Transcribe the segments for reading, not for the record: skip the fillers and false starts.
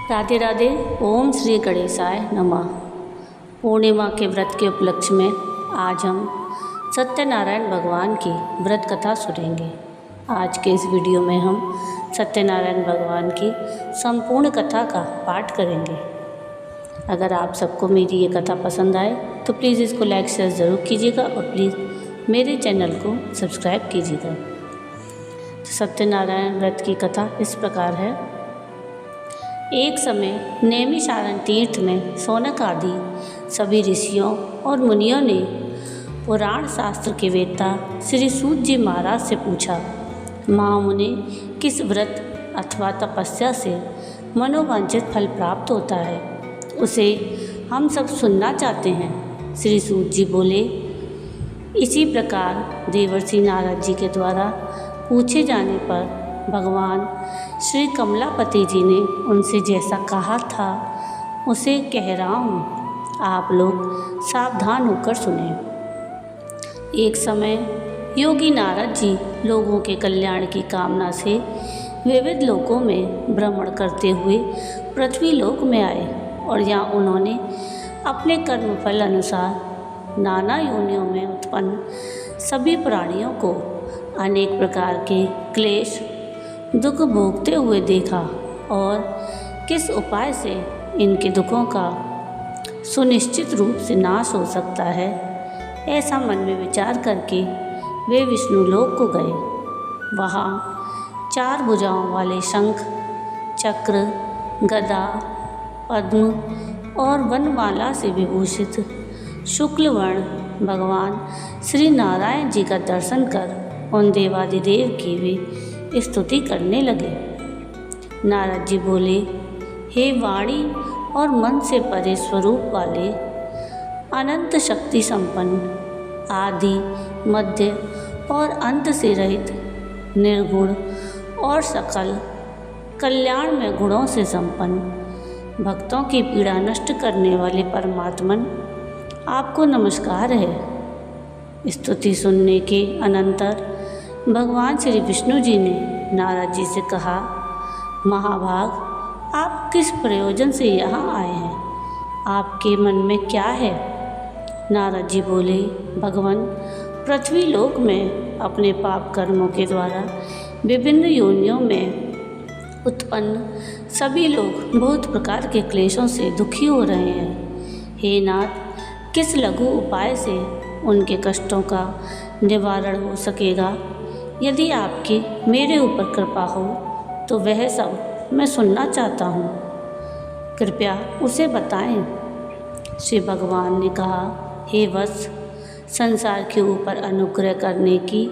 राधे राधे। ओम श्री गणेशाय नमः। पूर्णिमा के व्रत के उपलक्ष्य में आज हम सत्यनारायण भगवान की व्रत कथा सुनेंगे। आज के इस वीडियो में हम सत्यनारायण भगवान की संपूर्ण कथा का पाठ करेंगे। अगर आप सबको मेरी ये कथा पसंद आए तो प्लीज़ इसको लाइक शेयर ज़रूर कीजिएगा और प्लीज़ मेरे चैनल को सब्सक्राइब कीजिएगा। सत्यनारायण व्रत की कथा इस प्रकार है। एक समय नैमिषारण्य तीर्थ में शौनक आदि सभी ऋषियों और मुनियों ने पुराण शास्त्र के वेत्ता श्री सूत जी महाराज से पूछा, महामुनि, किस व्रत अथवा तपस्या से मनोवांछित फल प्राप्त होता है, उसे हम सब सुनना चाहते हैं। श्री सूत जी बोले, इसी प्रकार देवर्षि नारद जी के द्वारा पूछे जाने पर भगवान श्री कमलापति जी ने उनसे जैसा कहा था उसे कह रहा हूँ, आप लोग सावधान होकर सुने। एक समय योगी नारद जी लोगों के कल्याण की कामना से विविध लोकों में भ्रमण करते हुए पृथ्वी लोक में आए और यहाँ उन्होंने अपने कर्मफल अनुसार नाना योनियों में उत्पन्न सभी प्राणियों को अनेक प्रकार के क्लेश दुख भोगते हुए देखा और किस उपाय से इनके दुखों का सुनिश्चित रूप से नाश हो सकता है, ऐसा मन में विचार करके वे विष्णु लोक को गए। वहाँ 4 भुजाओं वाले शंख, चक्र, गदा, पद्म और वनमाला से विभूषित शुक्ल वर्ण भगवान श्री नारायण जी का दर्शन कर उन देवादिदेव की वे स्तुति करने लगे। नारद जी बोले, हे वाणी और मन से परे स्वरूप वाले, अनंत शक्ति संपन्न, आदि मध्य और अंत से रहित, निर्गुण और सकल कल्याण में गुणों से संपन्न, भक्तों की पीड़ा नष्ट करने वाले परमात्मन, आपको नमस्कार है। स्तुति सुनने के अनंतर भगवान श्री विष्णु जी ने नारद जी से कहा, महाभाग, आप किस प्रयोजन से यहाँ आए हैं, आपके मन में क्या है? नारद जी बोले, भगवान, पृथ्वी लोक में अपने पाप कर्मों के द्वारा विभिन्न योनियों में उत्पन्न सभी लोग बहुत प्रकार के क्लेशों से दुखी हो रहे हैं। हे नाथ, किस लघु उपाय से उनके कष्टों का निवारण हो सकेगा? यदि आपकी मेरे ऊपर कृपा हो तो वह सब मैं सुनना चाहता हूँ, कृपया उसे बताएं। श्री भगवान ने कहा, हे वत्स, संसार के ऊपर अनुग्रह करने की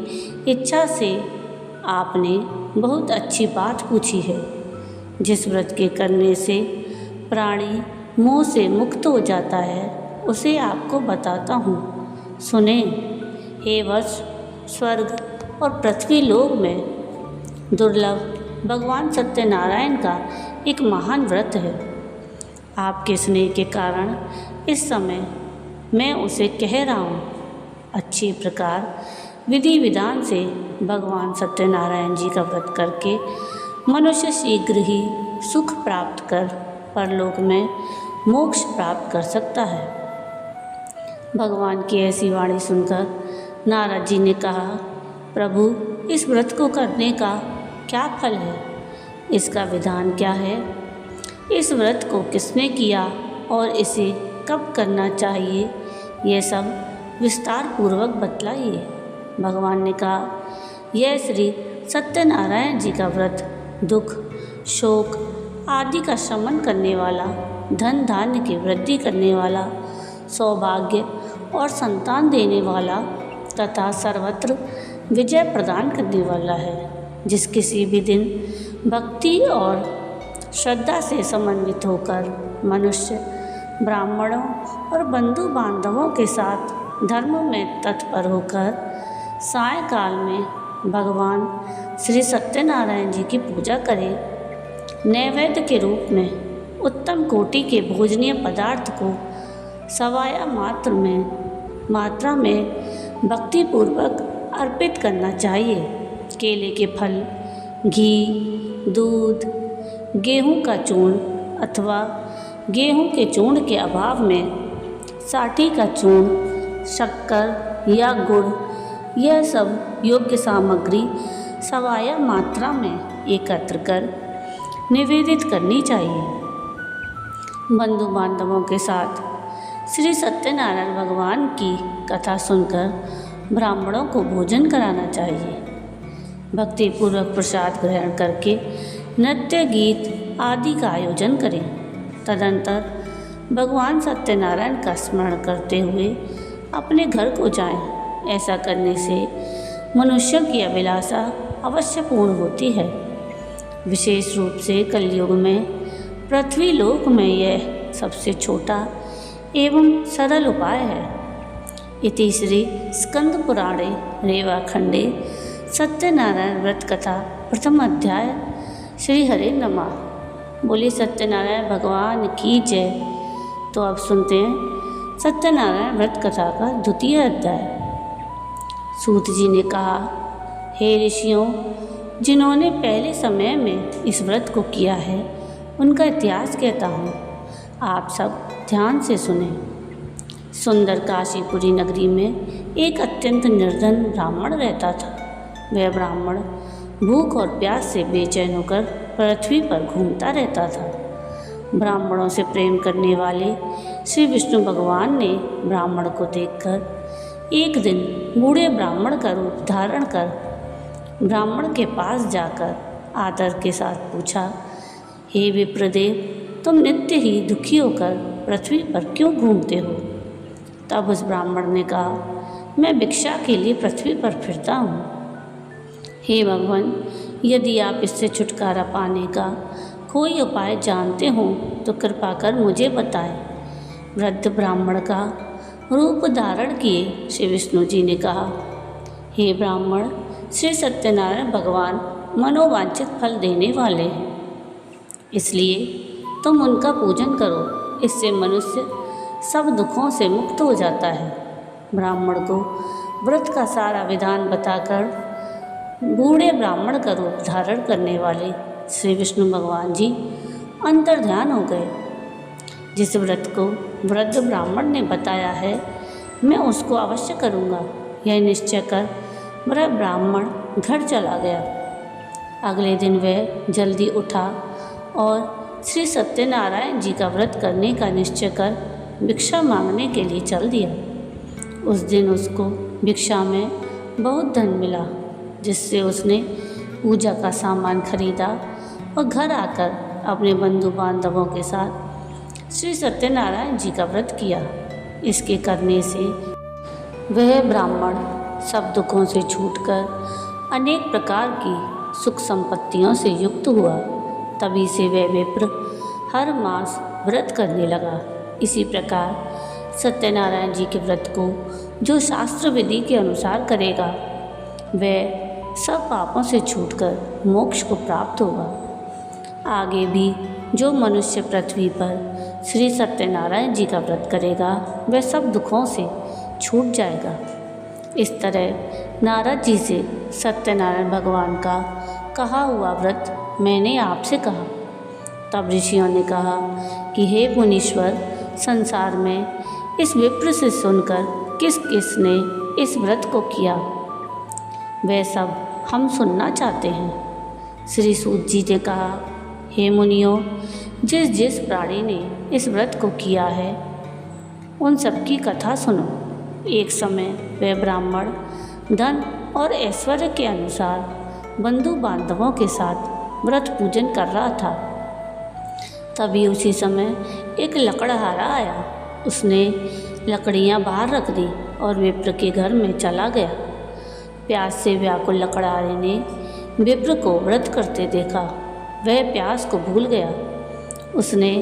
इच्छा से आपने बहुत अच्छी बात पूछी है। जिस व्रत के करने से प्राणी मोह से मुक्त हो जाता है उसे आपको बताता हूँ, सुने। हे वत्स, स्वर्ग और पृथ्वी लोक में दुर्लभ भगवान सत्यनारायण का एक महान व्रत है। आपके स्नेह के कारण इस समय मैं उसे कह रहा हूँ। अच्छी प्रकार विधि विधान से भगवान सत्यनारायण जी का व्रत करके मनुष्य शीघ्र ही सुख प्राप्त कर परलोक में मोक्ष प्राप्त कर सकता है। भगवान की ऐसी वाणी सुनकर नारद जी ने कहा, प्रभु, इस व्रत को करने का क्या फल है? इसका विधान क्या है? इस व्रत को किसने किया और इसे कब करना चाहिए, यह सब विस्तार पूर्वक बतलाइए। भगवान ने कहा, यह श्री सत्यनारायण जी का व्रत दुख, शोक आदि का शमन करने वाला, धन धान्य की वृद्धि करने वाला, सौभाग्य और संतान देने वाला तथा सर्वत्र विजय प्रदान करने वाला है। जिस किसी भी दिन भक्ति और श्रद्धा से समन्वित होकर मनुष्य ब्राह्मणों और बंधु बांधवों के साथ धर्म में तत्पर होकर सायंकाल में भगवान श्री सत्यनारायण जी की पूजा करे, नैवेद्य के रूप में उत्तम कोटि के भोजनीय पदार्थ को सवाया मात्रा में भक्तिपूर्वक अर्पित करना चाहिए। केले के फल, घी, दूध, गेहूं का चूर्ण, अथवा गेहूं के चूर्ण के अभाव में साठी का चूर्ण, शक्कर या गुड़, यह सब योग्य सामग्री सवाया मात्रा में एकत्र कर निवेदित करनी चाहिए। बंधु बांधवों के साथ श्री सत्यनारायण भगवान की कथा सुनकर ब्राह्मणों को भोजन कराना चाहिए। भक्तिपूर्वक प्रसाद ग्रहण करके नृत्य, गीत आदि का आयोजन करें। तदंतर भगवान सत्यनारायण का स्मरण करते हुए अपने घर को जाएं। ऐसा करने से मनुष्यों की अभिलाषा अवश्य पूर्ण होती है। विशेष रूप से कलयुग में पृथ्वी लोक में यह सबसे छोटा एवं सरल उपाय है। इति श्री स्कंद पुराणे रेवाखंडे सत्यनारायण व्रत कथा प्रथम अध्याय। श्री हरे नमः। बोलिए सत्यनारायण भगवान की जय। तो अब सुनते हैं सत्यनारायण व्रत कथा का द्वितीय अध्याय। सूत जी ने कहा, हे ऋषियों, जिन्होंने पहले समय में इस व्रत को किया है उनका इतिहास कहता हूँ, आप सब ध्यान से सुने। सुंदर काशीपुरी नगरी में एक अत्यंत निर्धन ब्राह्मण रहता था। वह ब्राह्मण भूख और प्यास से बेचैन होकर पृथ्वी पर घूमता रहता था। ब्राह्मणों से प्रेम करने वाले श्री विष्णु भगवान ने ब्राह्मण को देखकर एक दिन बूढ़े ब्राह्मण का रूप धारण कर ब्राह्मण के पास जाकर आदर के साथ पूछा, हे विप्रदेव, तुम नित्य ही दुखी होकर पृथ्वी पर क्यों घूमते हो? तब उस ब्राह्मण ने कहा, मैं भिक्षा के लिए पृथ्वी पर फिरता हूँ। हे भगवान, यदि आप इससे छुटकारा पाने का कोई उपाय जानते हो तो कृपा कर मुझे बताएं। वृद्ध ब्राह्मण का रूप धारण किए श्री विष्णु जी ने कहा, हे ब्राह्मण, श्री सत्यनारायण भगवान मनोवांछित फल देने वाले हैं, इसलिए तुम उनका पूजन करो। इससे मनुष्य सब दुखों से मुक्त हो जाता है। ब्राह्मण को व्रत का सारा विधान बताकर बूढ़े ब्राह्मण का रूप धारण करने वाले श्री विष्णु भगवान जी अंतर्ध्यान हो गए। जिस व्रत को वृद्ध ब्राह्मण ने बताया है, मैं उसको अवश्य करूँगा, यह निश्चय कर वह ब्राह्मण घर चला गया। अगले दिन वह जल्दी उठा और श्री सत्यनारायण जी का व्रत करने का निश्चय कर भिक्षा मांगने के लिए चल दिया। उस दिन उसको भिक्षा में बहुत धन मिला, जिससे उसने पूजा का सामान खरीदा और घर आकर अपने बंधु बांधवों के साथ श्री सत्यनारायण जी का व्रत किया। इसके करने से वह ब्राह्मण सब दुखों से छूटकर अनेक प्रकार की सुख संपत्तियों से युक्त हुआ। तभी से वह विप्र हर मास व्रत करने लगा। इसी प्रकार सत्यनारायण जी के व्रत को जो शास्त्र विधि के अनुसार करेगा, वह सब पापों से छूटकर मोक्ष को प्राप्त होगा। आगे भी जो मनुष्य पृथ्वी पर श्री सत्यनारायण जी का व्रत करेगा, वह सब दुखों से छूट जाएगा। इस तरह नारद जी से सत्यनारायण भगवान का कहा हुआ व्रत मैंने आपसे कहा। तब ऋषियों ने कहा कि हे मुनीश्वर, संसार में इस विप्र से सुनकर किस किसने इस व्रत को किया, वह सब हम सुनना चाहते हैं। श्री सूत जी ने कहा, हे मुनियों, जिस जिस प्राणी ने इस व्रत को किया है उन सबकी कथा सुनो। एक समय वह ब्राह्मण धन और ऐश्वर्य के अनुसार बंधु बांधवों के साथ व्रत पूजन कर रहा था। तभी उसी समय एक लकड़हारा आया। उसने लकड़ियाँ बाहर रख दी और विप्र के घर में चला गया। प्यास से व्याकुल लकड़हारे ने विप्र को व्रत करते देखा। वह प्यास को भूल गया। उसने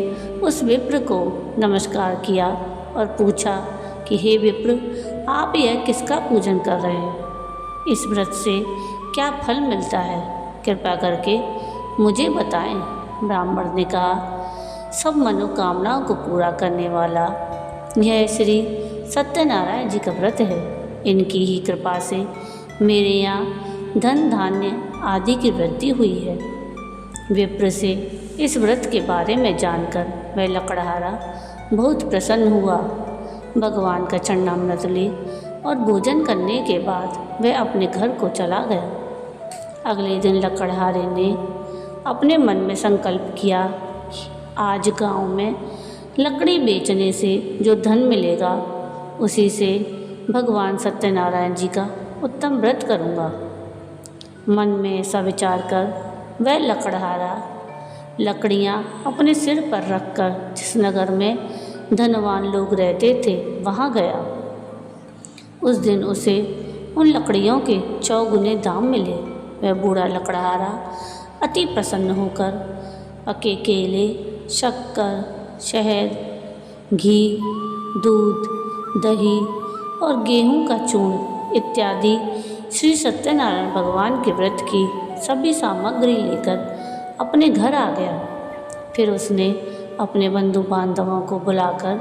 उस विप्र को नमस्कार किया और पूछा कि हे विप्र, आप यह किसका पूजन कर रहे हैं? इस व्रत से क्या फल मिलता है? कृपा करके मुझे बताएं। ब्राह्मण ने कहा, सब मनोकामनाओं को पूरा करने वाला यह श्री सत्यनारायण जी का व्रत है। इनकी ही कृपा से मेरे यहाँ धन धान्य आदि की वृद्धि हुई है। विप्र से इस व्रत के बारे में जानकर वह लकड़हारा बहुत प्रसन्न हुआ। भगवान का चरणामृत ले और भोजन करने के बाद वह अपने घर को चला गया। अगले दिन लकड़हारे ने अपने मन में संकल्प किया, आज गांव में लकड़ी बेचने से जो धन मिलेगा उसी से भगवान सत्यनारायण जी का उत्तम व्रत करूँगा। मन में ऐसा विचार कर वह लकड़हारा लकड़ियाँ अपने सिर पर रखकर जिस नगर में धनवान लोग रहते थे वहाँ गया। उस दिन उसे उन लकड़ियों के 100 गुने दाम मिले। वह बूढ़ा लकड़हारा अति प्रसन्न होकर पके केले, शक्कर, शहद, घी, दूध, दही और गेहूं का चूर्ण इत्यादि श्री सत्यनारायण भगवान के व्रत की सभी सामग्री लेकर अपने घर आ गया। फिर उसने अपने बंधु बांधवों को बुलाकर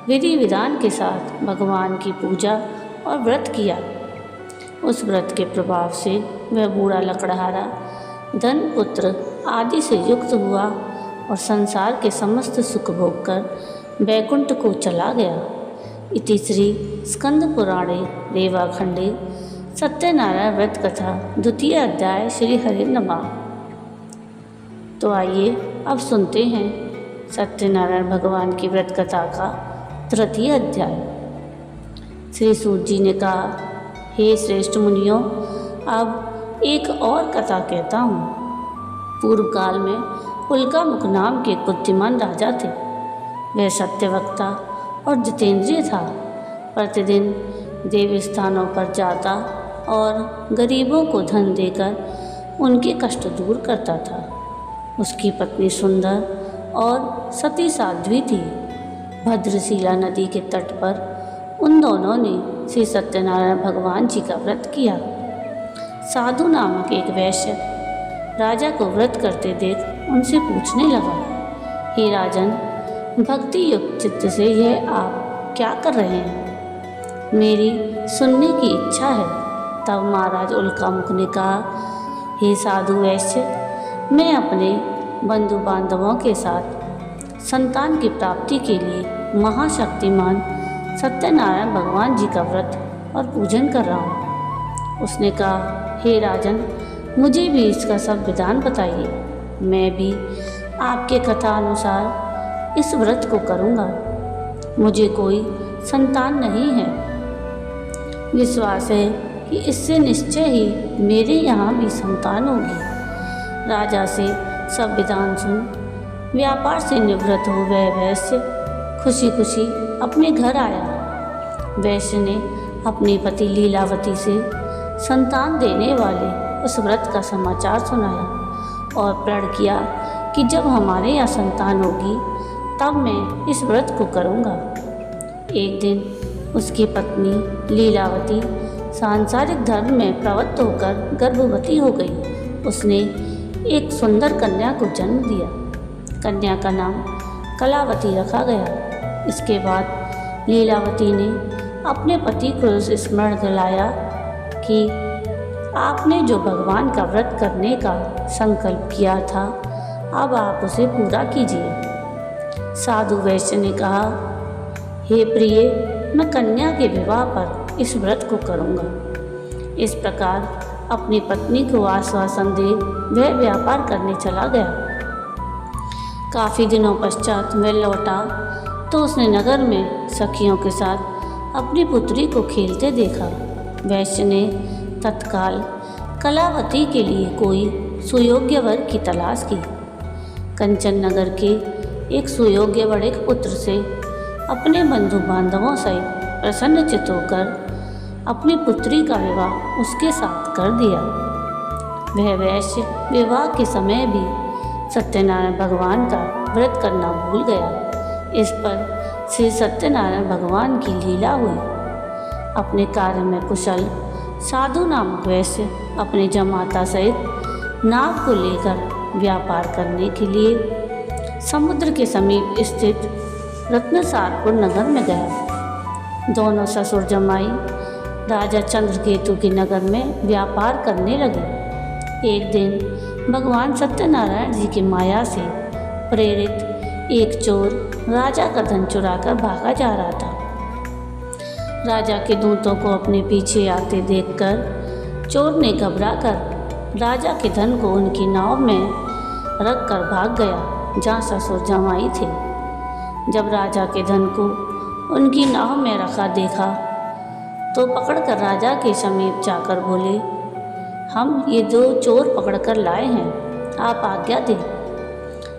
विधि विधान के साथ भगवान की पूजा और व्रत किया। उस व्रत के प्रभाव से वह बूढ़ा लकड़हारा धन, पुत्र आदि से युक्त हुआ और संसार के समस्त सुख भोग कर वैकुंठ को चला गया। इति श्री स्कंद पुराणे रेवाखंडे सत्यनारायण व्रत कथा द्वितीय अध्याय श्री हरि नमः। तो आइए अब सुनते हैं सत्यनारायण भगवान की व्रत कथा का तृतीय अध्याय। श्री सूत जी ने कहा, हे श्रेष्ठ मुनियों, अब एक और कथा कहता हूँ। पूर्व काल में उल्कामुख नाम के एक बुद्धिमान राजा थे। वह सत्यवक्ता और जितेंद्रिय था। प्रतिदिन देव स्थानों पर जाता और गरीबों को धन देकर उनके कष्ट दूर करता था। उसकी पत्नी सुंदर और सती साध्वी थी। भद्रशिला नदी के तट पर उन दोनों ने श्री सत्यनारायण भगवान जी का व्रत किया। साधु नामक एक वैश्य राजा को व्रत करते देख उनसे पूछने लगा, हे राजन, भक्ति युक्त चित्त से यह आप क्या कर रहे हैं? मेरी सुनने की इच्छा है। तब महाराज उल्कामुख ने कहा, हे साधु वैश्य, मैं अपने बंधु बांधवों के साथ संतान की प्राप्ति के लिए महाशक्तिमान सत्यनारायण भगवान जी का व्रत और पूजन कर रहा हूँ। उसने कहा, हे राजन, मुझे भी इसका सब विधान बताइए। मैं भी आपके कथा अनुसार इस व्रत को करूँगा। मुझे कोई संतान नहीं है। विश्वास है कि इससे निश्चय ही मेरे यहाँ भी संतान होगी। राजा से सब विधान सुन व्यापार से निवृत्त हो वह वैश्य खुशी खुशी अपने घर आया। वैश्य ने अपनी पति लीलावती से संतान देने वाले उस व्रत का समाचार सुनाया और प्रण किया कि जब हमारे यहाँ संतान होगी तब मैं इस व्रत को करूँगा। एक दिन उसकी पत्नी लीलावती सांसारिक धर्म में प्रवृत्त होकर गर्भवती हो गई। उसने एक सुंदर कन्या को जन्म दिया। कन्या का नाम कलावती रखा गया। इसके बाद लीलावती ने अपने पति को स्मरण दिलाया कि आपने जो भगवान का व्रत करने का संकल्प किया था, अब आप उसे पूरा कीजिए। साधु वैश्य ने कहा, हे प्रिय, मैं कन्या के विवाह पर इस व्रत को करूँगा। इस प्रकार अपनी पत्नी को आश्वासन दे वह व्यापार करने चला गया। काफ़ी दिनों पश्चात वह लौटा तो उसने नगर में सखियों के साथ अपनी पुत्री को खेलते देखा। वैश्य ने तत्काल कलावती के लिए कोई सुयोग्य वर की तलाश की। कंचन नगर के एक सुयोग्य बड़े पुत्र से अपने बंधु बांधवों सहित प्रसन्नचित्त होकर अपनी पुत्री का विवाह उसके साथ कर दिया। वह वैश्य विवाह के समय भी सत्यनारायण भगवान का व्रत करना भूल गया। इस पर श्री सत्यनारायण भगवान की लीला हुई। अपने कार्य में कुशल साधु नामक वैश्य अपने जमाता सहित नाव को लेकर व्यापार करने के लिए समुद्र के समीप स्थित रत्नसारपुर नगर में गया। दोनों ससुर जमाई राजा चंद्रकेतु के नगर में व्यापार करने लगे। एक दिन भगवान सत्यनारायण जी की माया से प्रेरित एक चोर राजा का धन चुराकर भागा जा रहा था। राजा के दूतों को अपने पीछे आते देखकर चोर ने घबराकर राजा के धन को उनकी नाव में रख कर भाग गया जहाँ ससुर जमाई थे। जब राजा के धन को उनकी नाव में रखा देखा तो पकड़कर राजा के समीप जाकर बोले, हम ये दो चोर पकड़कर लाए हैं, आप आज्ञा दें।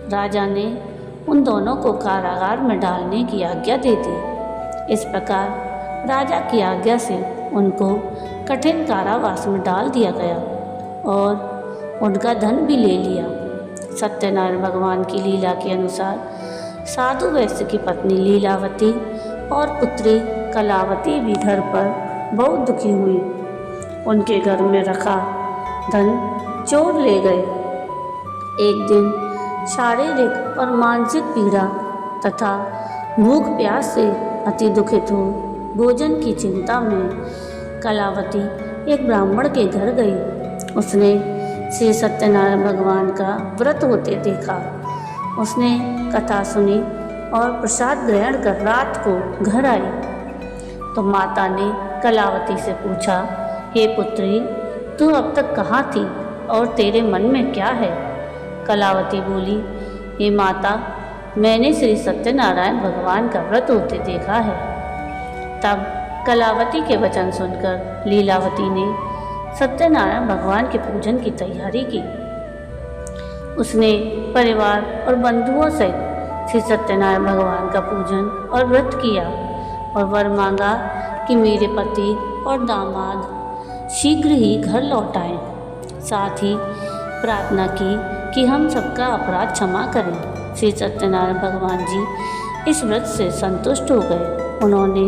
राजा ने उन दोनों को कारागार में डालने की आज्ञा दे दी। इस प्रकार राजा की आज्ञा से उनको कठिन कारावास में डाल दिया गया और उनका धन भी ले लिया। सत्यनारायण भगवान की लीला के अनुसार साधु वैश्य की पत्नी लीलावती और पुत्री कलावती भी घर पर बहुत दुखी हुई। उनके घर में रखा धन चोर ले गए। एक दिन शारीरिक और मानसिक पीड़ा तथा भूख प्यास से अति दुखित हो भोजन की चिंता में कलावती एक ब्राह्मण के घर गई। उसने श्री सत्यनारायण भगवान का व्रत होते देखा। उसने कथा सुनी और प्रसाद ग्रहण कर रात को घर आई तो माता ने कलावती से पूछा, हे पुत्री, तू अब तक कहाँ थी और तेरे मन में क्या है? कलावती बोली, हे माता, मैंने श्री सत्यनारायण भगवान का व्रत होते देखा है। तब कलावती के वचन सुनकर लीलावती ने सत्यनारायण भगवान के पूजन की तैयारी की। उसने परिवार और बंधुओं सहित श्री सत्यनारायण भगवान का पूजन और व्रत किया और वर मांगा कि मेरे पति और दामाद शीघ्र ही घर लौट आएं। साथ ही प्रार्थना की कि हम सबका अपराध क्षमा करें। श्री सत्यनारायण भगवान जी इस व्रत से संतुष्ट हो गए। उन्होंने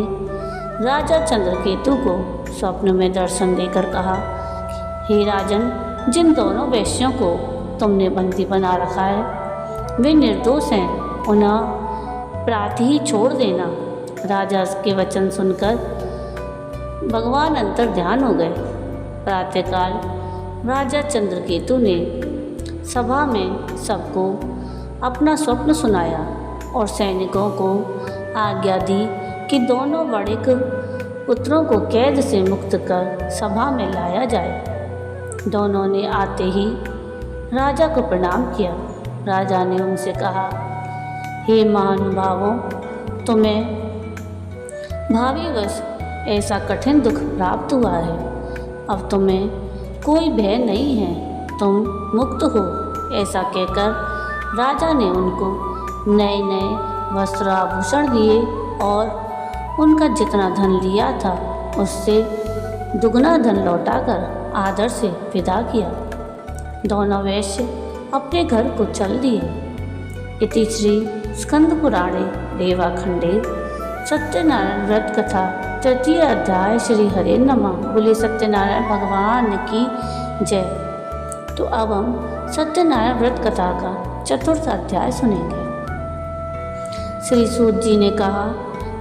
राजा चंद्रकेतु को स्वप्न में दर्शन देकर कहा, हे राजन, जिन दोनों वैश्यों को तुमने बंदी बना रखा है वे निर्दोष हैं, उन्हें प्रातः ही छोड़ देना। राजा के वचन सुनकर भगवान अंतर ध्यान हो गए। प्रातःकाल राजा चंद्रकेतु ने सभा में सबको अपना स्वप्न सुनाया और सैनिकों को आज्ञा दी कि दोनों बड़े पुत्रों को कैद से मुक्त कर सभा में लाया जाए। दोनों ने आते ही राजा को प्रणाम किया। राजा ने उनसे कहा, हे महानुभावों, तुम्हें भावीवश ऐसा कठिन दुख प्राप्त हुआ है। अब तुम्हें कोई भय नहीं है, तुम मुक्त हो। ऐसा कहकर राजा ने उनको नए नए वस्त्र आभूषण दिए और उनका जितना धन लिया था उससे दुगना धन लौटाकर आदर से विदा किया। दोनों वैश्य अपने घर को चल दिए। इति श्री स्कंद पुराणे रेवाखंडे सत्यनारायण व्रत कथा तृतीय अध्याय। श्री हरे नमः। बोले सत्यनारायण भगवान की जय। तो अब हम सत्यनारायण व्रत कथा का चतुर्थ अध्याय सुनेंगे। श्री सूत जी ने कहा,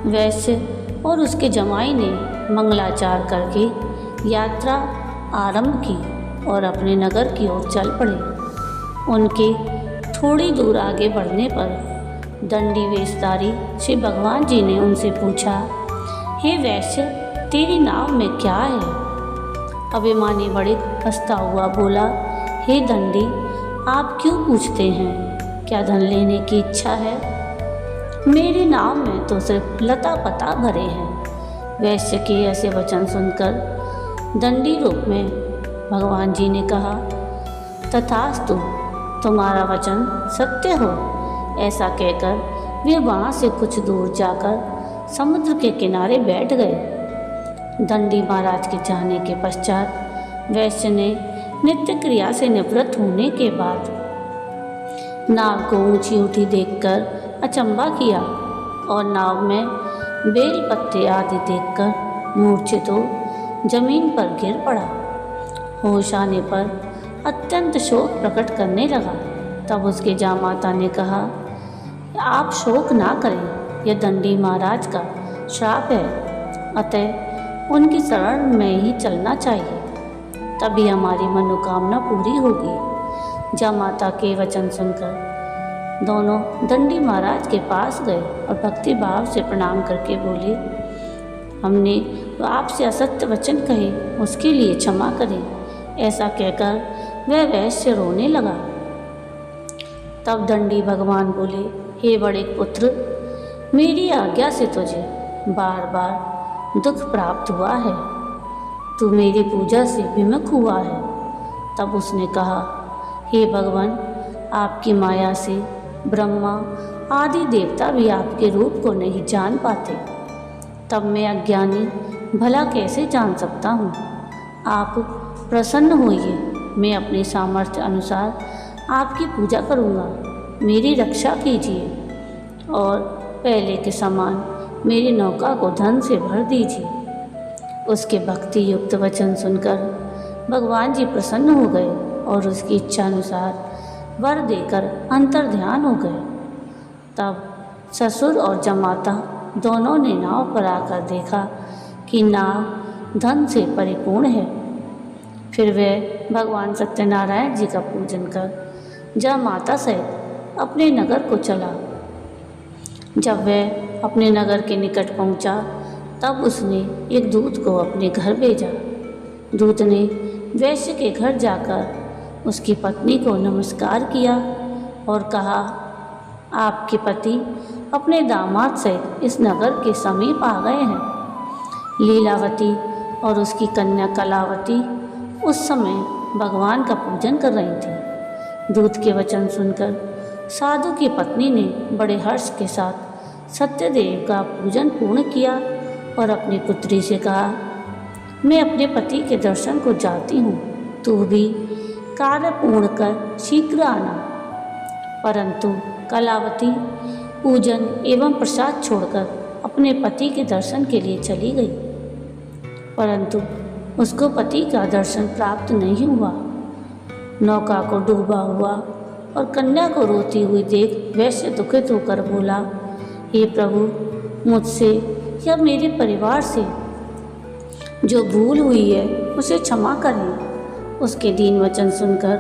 वैश्य और उसके जमाई ने मंगलाचार करके यात्रा आरंभ की और अपने नगर की ओर चल पड़े। उनके थोड़ी दूर आगे बढ़ने पर दंडी वेशधारी श्री भगवान जी ने उनसे पूछा, हे वैश्य, तेरी नाव में क्या है? अभिमानी बड़े हंसता हुआ बोला, हे दंडी, आप क्यों पूछते हैं? क्या धन लेने की इच्छा है? मेरी नाव में तो सिर्फ लता पता भरे हैं। वैश्य के ऐसे वचन सुनकर दंडी रूप में भगवान जी ने कहा, तथास्तु, तुम्हारा वचन सत्य हो। ऐसा कहकर वे वहाँ से कुछ दूर जाकर समुद्र के किनारे बैठ गए। दंडी महाराज के जाने के पश्चात वैश्य ने नित्य क्रिया से निवृत्त होने के बाद नाव को ऊंची उठी देखकर अचंभा किया और नाव में बेल पत्ते आदि देखकर मूर्छित हो जमीन पर गिर पड़ा। होश आने पर अत्यंत शोक प्रकट करने लगा। तब उसके जामाता ने कहा, आप शोक ना करें, यह दंडी महाराज का श्राप है, अतः उनकी शरण में ही चलना चाहिए, तभी हमारी मनोकामना पूरी होगी। जामाता के वचन सुनकर दोनों दंडी महाराज के पास गए और भक्ति भाव से प्रणाम करके बोले, हमने तो आपसे असत्य वचन कहे, उसके लिए क्षमा करें। ऐसा कहकर वह वैश्य रोने लगा। तब दंडी भगवान बोले, हे बड़े पुत्र, मेरी आज्ञा से तुझे बार बार दुख प्राप्त हुआ है, तू मेरी पूजा से विमुख हुआ है। तब उसने कहा, हे भगवान, आपकी माया से ब्रह्मा आदि देवता भी आपके रूप को नहीं जान पाते, तब मैं अज्ञानी भला कैसे जान सकता हूँ। आप प्रसन्न होइए, मैं अपने सामर्थ्य अनुसार आपकी पूजा करूँगा, मेरी रक्षा कीजिए और पहले के समान मेरी नौका को धन से भर दीजिए। उसके भक्ति युक्त वचन सुनकर भगवान जी प्रसन्न हो गए और उसकी इच्छा अनुसार वर देकर अंतर्ध्यान हो गए। तब ससुर और जमाता दोनों ने नाव पर आकर देखा कि नाव धन से परिपूर्ण है। फिर वे भगवान सत्यनारायण जी का पूजन कर जमाता सहित अपने नगर को चला। जब वह अपने नगर के निकट पहुंचा, तब उसने एक दूत को अपने घर भेजा। दूत ने वैश्य के घर जाकर उसकी पत्नी को नमस्कार किया और कहा, आपके पति अपने दामाद सहित इस नगर के समीप आ गए हैं। लीलावती और उसकी कन्या कलावती उस समय भगवान का पूजन कर रही थी। दूत के वचन सुनकर साधु की पत्नी ने बड़े हर्ष के साथ सत्यदेव का पूजन पूर्ण किया और अपनी पुत्री से कहा, मैं अपने पति के दर्शन को जाती हूँ, तू भी कार्य पूर्ण कर शीघ्र आना। परंतु कलावती पूजन एवं प्रसाद छोड़कर अपने पति के दर्शन के लिए चली गई, परंतु उसको पति का दर्शन प्राप्त नहीं हुआ। नौका को डूबा हुआ और कन्या को रोती हुई देख वैश्य दुखित होकर बोला, हे प्रभु, मुझसे या मेरे परिवार से जो भूल हुई है उसे क्षमा करें। उसके दीन वचन सुनकर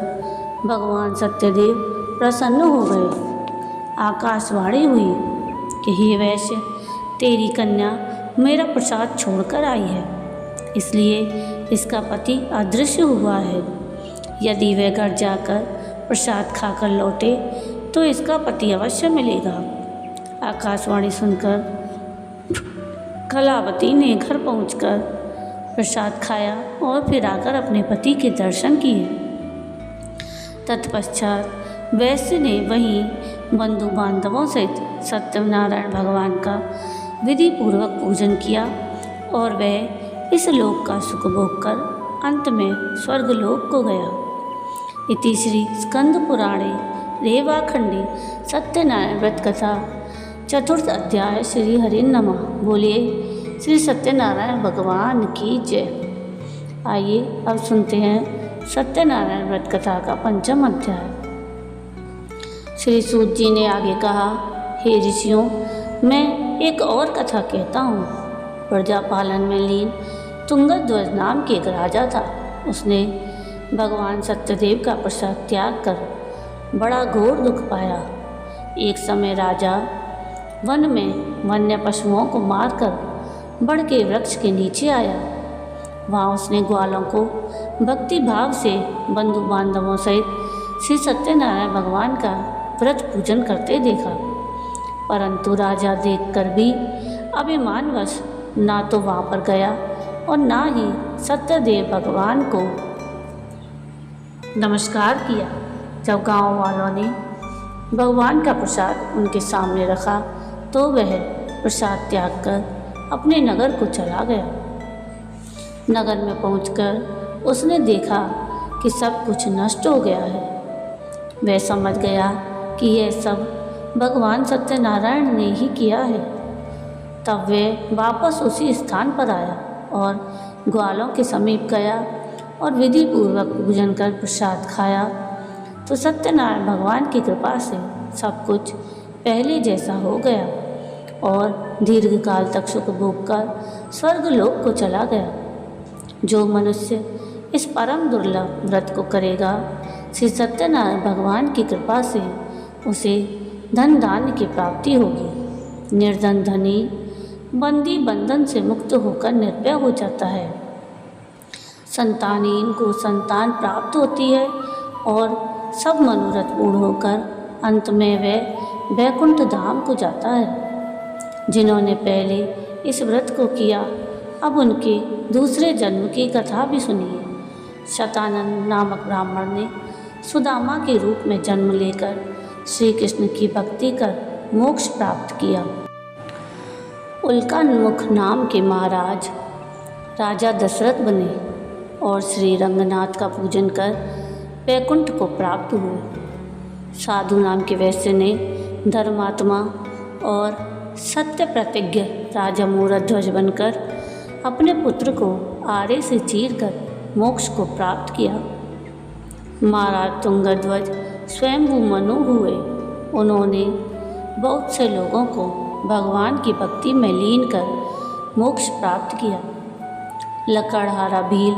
भगवान सत्यदेव प्रसन्न हो गए। आकाशवाणी हुई कि हे वैश्य, तेरी कन्या मेरा प्रसाद छोड़कर आई है, इसलिए इसका पति अदृश्य हुआ है। यदि वह घर जाकर प्रसाद खाकर लौटे तो इसका पति अवश्य मिलेगा। आकाशवाणी सुनकर कलावती ने घर पहुंचकर प्रसाद खाया और फिर आकर अपने पति के दर्शन किए। तत्पश्चात वैश्य ने वहीं बंधु बांधवों सहित सत्यनारायण भगवान का विधि पूर्वक पूजन किया और वह इस लोक का सुख भोग कर अंत में स्वर्गलोक को गया। इति श्री स्कंद पुराणे रेवाखंडे सत्यनारायण व्रत कथा चतुर्थ अध्याय। श्री हरि नमः। बोलिए श्री सत्यनारायण भगवान की जय। आइए अब सुनते हैं सत्यनारायण व्रत कथा का पंचम अध्याय। श्री सूत जी ने आगे कहा, हे ऋषियों, मैं एक और कथा कहता हूँ। प्रजा पालन में लीन तुंगध्वज नाम के एक राजा था। उसने भगवान सत्यदेव का प्रसाद त्याग कर बड़ा घोर दुख पाया। एक समय राजा वन में वन्य पशुओं को मारकर बड़ के वृक्ष के नीचे आया। वहाँ उसने ग्वालों को भक्ति भाव से बंधु बांधवों सहित श्री सत्यनारायण भगवान का व्रत पूजन करते देखा, परंतु राजा देखकर भी अभिमानवश ना तो वहाँ पर गया और ना ही सत्यदेव भगवान को नमस्कार किया। जब गांव वालों ने भगवान का प्रसाद उनके सामने रखा तो वह प्रसाद त्याग कर अपने नगर को चला गया। नगर में पहुंचकर उसने देखा कि सब कुछ नष्ट हो गया है। वह समझ गया कि यह सब भगवान सत्यनारायण ने ही किया है। तब वह वापस उसी स्थान पर आया और ग्वालों के समीप गया और विधि पूर्वक पूजन कर प्रसाद खाया तो सत्यनारायण भगवान की कृपा से सब कुछ पहले जैसा हो गया और दीर्घ काल तक सुख भोग कर स्वर्गलोक को चला गया। जो मनुष्य इस परम दुर्लभ व्रत को करेगा, श्री सत्यनारायण भगवान की कृपा से उसे धन धान्य की प्राप्ति होगी। निर्धन धनी बंदी बंधन से मुक्त होकर निर्भय हो जाता है। संतानहीन को संतान प्राप्त होती है और सब मनोरथ पूर्ण होकर अंत में वह वैकुंठ धाम को जाता है। जिन्होंने पहले इस व्रत को किया, अब उनके दूसरे जन्म की कथा भी सुनिए। शतानंद नामक ब्राह्मण ने सुदामा के रूप में जन्म लेकर श्री कृष्ण की भक्ति कर मोक्ष प्राप्त किया। उल्कान्मुख नाम के महाराज राजा दशरथ बने और श्री रंगनाथ का पूजन कर वैकुंठ को प्राप्त हुए। साधु नाम के वैश्य ने धर्मात्मा और सत्य प्रतिज्ञ राजा मूरध्वज बनकर अपने पुत्र को आरे से चीरकर मोक्ष को प्राप्त किया। महाराज तुंगध्वज स्वयंभू मनु हुए। उन्होंने बहुत से लोगों को भगवान की भक्ति में लीन कर मोक्ष प्राप्त किया। लकड़हारा भील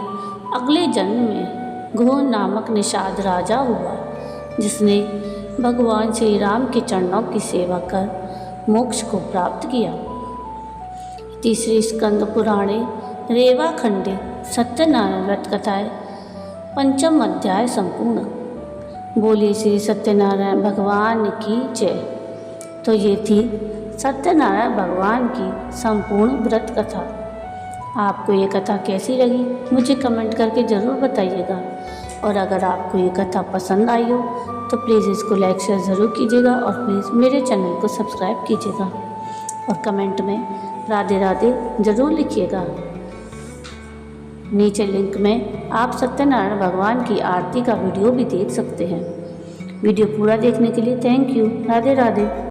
अगले जन्म में घोर नामक निषाद राजा हुआ, जिसने भगवान श्री राम के चरणों की सेवा कर मोक्ष को प्राप्त किया। तीसरी स्कंद पुराणे रेवा खंडे सत्यनारायण व्रत कथाएँ पंचम अध्याय संपूर्ण। बोली श्री सत्यनारायण भगवान की जय। तो ये थी सत्यनारायण भगवान की संपूर्ण व्रत कथा। आपको ये कथा कैसी लगी मुझे कमेंट करके ज़रूर बताइएगा, और अगर आपको ये कथा पसंद आई हो तो प्लीज़ इसको लाइक शेयर ज़रूर कीजिएगा, और प्लीज़ मेरे चैनल को सब्सक्राइब कीजिएगा, और कमेंट में राधे राधे ज़रूर लिखिएगा। नीचे लिंक में आप सत्यनारायण भगवान की आरती का वीडियो भी देख सकते हैं। वीडियो पूरा देखने के लिए थैंक यू। राधे राधे।